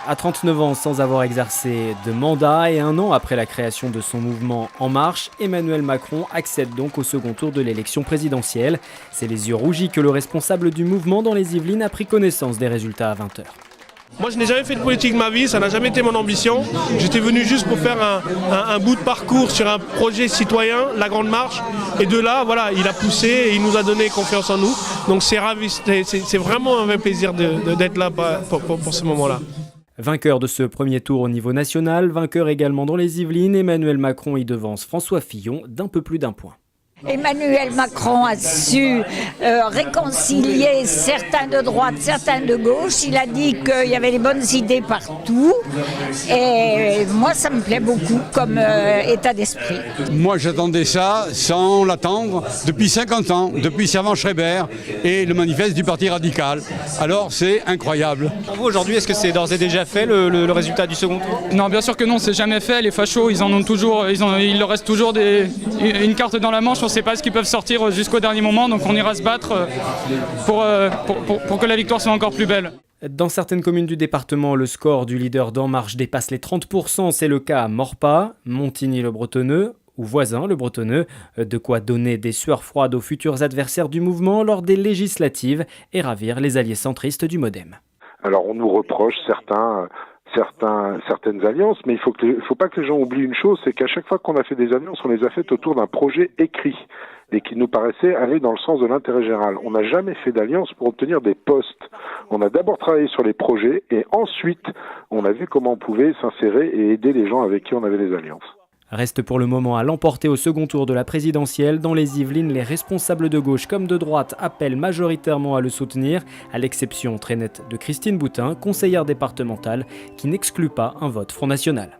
À 39 ans, sans avoir exercé de mandat et 1 an après la création de son mouvement En Marche, Emmanuel Macron accède donc au second tour de l'élection présidentielle. C'est les yeux rougis que le responsable du mouvement dans les Yvelines a pris connaissance des résultats à 20h. Moi, je n'ai jamais fait de politique de ma vie, ça n'a jamais été mon ambition. J'étais venu juste pour faire un bout de parcours sur un projet citoyen, la Grande Marche. Et de là, voilà, il a poussé et il nous a donné confiance en nous. Donc c'est vraiment un vrai plaisir d'être là pour ce moment-là. Vainqueur de ce premier tour au niveau national, vainqueur également dans les Yvelines, Emmanuel Macron y devance François Fillon d'un peu plus d'1 point. Emmanuel Macron a su réconcilier certains de droite, certains de gauche. Il a dit qu'il y avait les bonnes idées partout. Et moi, ça me plaît beaucoup comme état d'esprit. Moi, j'attendais ça sans l'attendre depuis 50 ans, depuis Servan Schreiber et le manifeste du Parti radical. Alors, c'est incroyable. Pour vous, aujourd'hui, est-ce que c'est d'ores et déjà fait le résultat du second tour ? Non, bien sûr que non, c'est jamais fait. Les fachos, il leur reste toujours une carte dans la manche. On ne sait pas ce qu'ils peuvent sortir jusqu'au dernier moment, donc on ira se battre pour que la victoire soit encore plus belle. Dans certaines communes du département, le score du leader d'En Marche dépasse les 30%. C'est le cas à Morpas, Montigny-le-Bretonneux ou voisin le Bretonneux. De quoi donner des sueurs froides aux futurs adversaires du mouvement lors des législatives et ravir les alliés centristes du MoDem. Alors on nous reproche certaines alliances, mais il faut pas que les gens oublient une chose, c'est qu'à chaque fois qu'on a fait des alliances, on les a faites autour d'un projet écrit et qui nous paraissait aller dans le sens de l'intérêt général. On n'a jamais fait d'alliance pour obtenir des postes. On a d'abord travaillé sur les projets et ensuite on a vu comment on pouvait s'insérer et aider les gens avec qui on avait des alliances. Reste pour le moment à l'emporter au second tour de la présidentielle. Dans les Yvelines, les responsables de gauche comme de droite appellent majoritairement à le soutenir, à l'exception très nette de Christine Boutin, conseillère départementale, qui n'exclut pas un vote Front National.